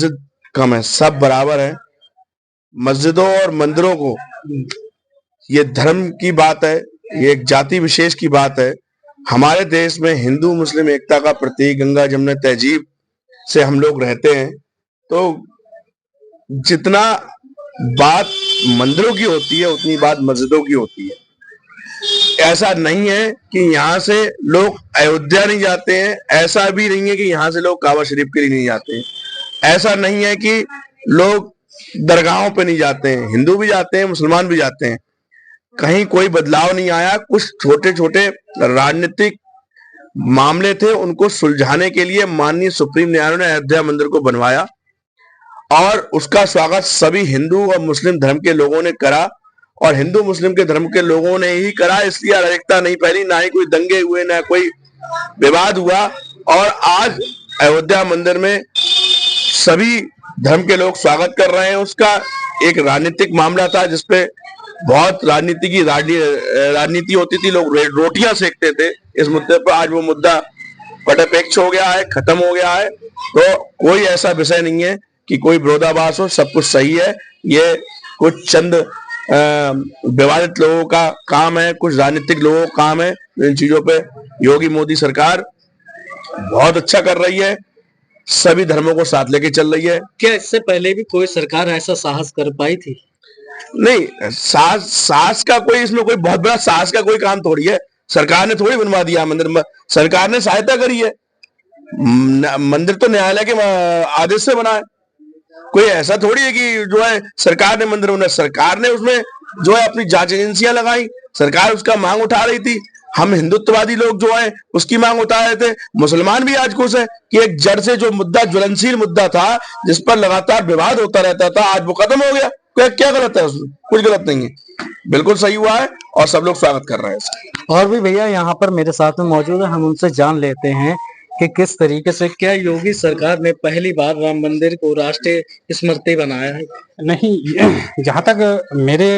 मस्जिद कम है, सब बराबर है। मस्जिदों और मंदिरों को, ये धर्म की बात है, ये एक जाति विशेष की बात है। हमारे देश में हिंदू मुस्लिम एकता का प्रतीक गंगा जमुना तहजीब से हम लोग रहते हैं। तो जितना बात मंदिरों की होती है उतनी बात मस्जिदों की होती है। ऐसा नहीं है कि यहाँ से लोग अयोध्या नहीं जाते हैं, ऐसा भी नहीं है कि यहाँ से लोग काबा शरीफ के लिए नहीं जाते हैं, ऐसा नहीं है कि लोग दरगाहों पे नहीं जाते हैं, हिंदू भी जाते हैं, मुसलमान भी जाते हैं। कहीं कोई बदलाव नहीं आया। कुछ छोटे छोटे राजनीतिक मामले थे, उनको सुलझाने के लिए माननीय सुप्रीम न्यायालय ने अयोध्या मंदिर को बनवाया और उसका स्वागत सभी हिंदू और मुस्लिम धर्म के लोगों ने करा। और हिंदू मुस्लिम के धर्म के लोगों ने ही करा, इसलिए अराजकता नहीं फैली, ना ही कोई दंगे हुए, ना कोई विवाद हुआ। और आज अयोध्या मंदिर में सभी धर्म के लोग स्वागत कर रहे हैं। उसका एक राजनीतिक मामला था जिसपे बहुत राजनीति होती थी, लोग रोटियां सेकते थे इस मुद्दे पर। आज वो मुद्दा पटापेक्ष हो गया है, खत्म हो गया है। तो कोई ऐसा विषय नहीं है कि कोई विरोधाभास हो, सब कुछ सही है। ये कुछ चंद विवादित लोगों का काम है, कुछ राजनीतिक लोगों का काम है। इन चीजों पे योगी मोदी सरकार बहुत अच्छा कर रही है, सभी धर्मों को साथ लेके चल रही है। क्या इससे पहले भी कोई सरकार ऐसा साहस कर पाई थी? नहीं, साहस का कोई, इसमें कोई बहुत बड़ा साहस का कोई काम थोड़ी है। सरकार ने थोड़ी बनवा दिया मंदिर, सरकार ने सहायता करी है। मंदिर तो न्यायालय के आदेश से बना है। कोई ऐसा थोड़ी है कि जो है सरकार ने मंदिर बनाया। सरकार ने उसमें जो है अपनी जांच एजेंसियां लगाई, सरकार उसका मांग उठा रही थी। हम हिंदुत्ववादी लोग जो है उसकी मांग उठा रहे थे। मुसलमान भी आज खुश है कि एक जड़ से जो मुद्दा, ज्वलनशील मुद्दा था, जिस पर लगातार विवाद होता रहता था, आज वो खत्म हो गया। क्या गलत है उसमें? कुछ गलत नहीं है, बिल्कुल सही हुआ है और सब लोग स्वागत कर रहे हैं इसका। और भी भैया यहाँ पर मेरे साथ में मौजूद है, हम उनसे जान लेते हैं कि किस तरीके से क्या योगी सरकार ने पहली बार राम मंदिर को राष्ट्रीय स्मृति बनाया है। नहीं, जहां तक मेरे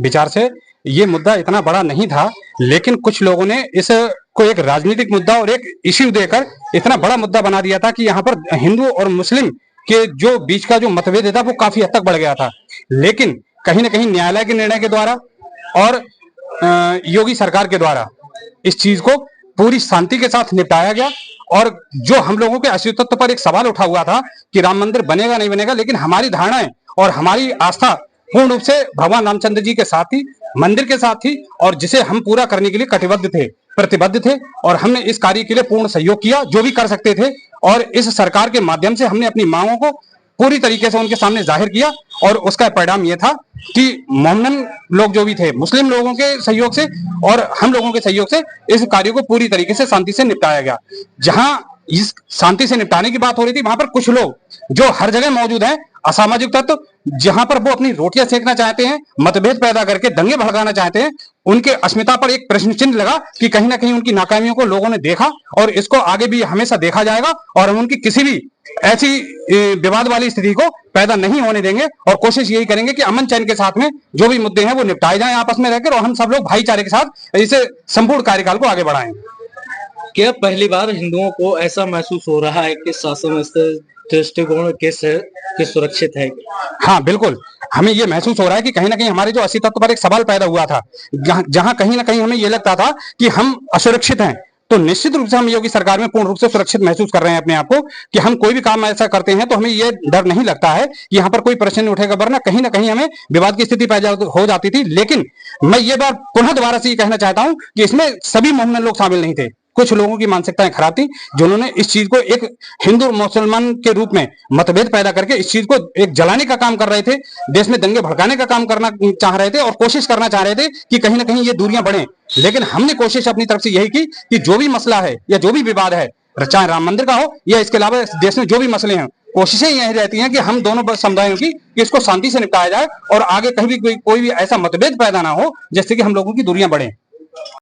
विचार से ये मुद्दा इतना बड़ा नहीं था, लेकिन कुछ लोगों ने इस को एक राजनीतिक मुद्दा और एक इश्यू देकर इतना बड़ा मुद्दा बना दिया था कि यहाँ पर हिंदू और मुस्लिम के जो बीच का जो मतभेद था वो काफी हद तक बढ़ गया था। लेकिन कहीं ना कहीं न्यायालय के निर्णय के द्वारा और योगी सरकार के द्वारा इस चीज को पूरी शांति के साथ निपटाया गया। और जो हम लोगों के अस्तित्व पर एक सवाल उठा हुआ था कि राम मंदिर बनेगा नहीं बनेगा, लेकिन हमारी धारणाएं और हमारी आस्था पूर्ण रूप से भगवान रामचंद्र जी के साथ थी, मंदिर के साथ थी, और जिसे हम पूरा करने के लिए कटिबद्ध थे, प्रतिबद्ध थे। और हमने इस कार्य के लिए पूर्ण सहयोग किया जो भी कर सकते थे। और इस सरकार के माध्यम से हमने अपनी मांगों को पूरी तरीके से उनके सामने जाहिर किया। और उसका परिणाम यह था कि मोमडन लोग जो भी थे, मुस्लिम लोगों के सहयोग से और हम लोगों के सहयोग से इस कार्य को पूरी तरीके से शांति से निपटाया गया। जहां इस शांति से निपटाने की बात हो रही थी, वहां पर कुछ लोग जो हर जगह मौजूद हैं, असामाजिक तत्व, जहां पर वो अपनी रोटियां सेकना चाहते हैं, मतभेद पैदा करके दंगे भड़काना चाहते हैं, उनके अस्मिता पर एक प्रश्न चिन्ह लगा कि कहीं ना कहीं उनकी नाकामियों को लोगों ने देखा और इसको आगे भी हमेशा देखा जाएगा। और हम उनकी किसी भी ऐसी विवाद वाली स्थिति को पैदा नहीं होने देंगे और कोशिश यही करेंगे कि अमन चैन के साथ में जो भी मुद्दे हैं वो निपटाए जाएं आपस में रहकर, और हम सब लोग भाईचारे के साथ इसे संपूर्ण कार्यकाल को आगे बढ़ाएं। क्या पहली बार हिंदुओं को ऐसा महसूस हो रहा है कि शासन दृष्टिकोण के सुरक्षित है? हाँ बिल्कुल, हमें ये महसूस हो रहा है कि कहीं ना कहीं हमारे जो अस्तित्व पर एक सवाल पैदा हुआ था, जहां कहीं ना कहीं हमें ये लगता था कि हम असुरक्षित हैं, तो निश्चित रूप से हम योगी सरकार में पूर्ण रूप से सुरक्षित महसूस कर रहे हैं अपने आप को कि हम कोई भी काम ऐसा करते हैं तो हमें ये डर नहीं लगता है कि यहाँ पर कोई प्रश्न नहीं उठेगा, वरना कहीं ना कहीं हमें विवाद की स्थिति पैदा हो जाती थी। लेकिन मैं ये बार पुनः दोबारा से ये कहना चाहता हूँ कि इसमें सभी मोमडन लोग शामिल नहीं थे। कुछ लोगों की मानसिकताएं खराब थी जिन्होंने इस चीज को एक हिंदू मुसलमान के रूप में मतभेद पैदा करके इस चीज को एक जलाने का काम कर रहे थे, देश में दंगे भड़काने का काम करना चाह रहे थे और कोशिश करना चाह रहे थे कि कहीं ना कहीं ये दूरियां बढ़े। लेकिन हमने कोशिश अपनी तरफ से यही की कि जो भी मसला है या जो भी विवाद है, चाहे राम मंदिर का हो या इसके अलावा देश में जो भी मसले हैं, कोशिशें यही रहती हैं कि हम दोनों समुदायों की कि इसको शांति से निपटाया जाए और आगे कहीं भी कोई भी ऐसा मतभेद पैदा ना हो जिससे कि हम लोगों की दूरियां बढ़े।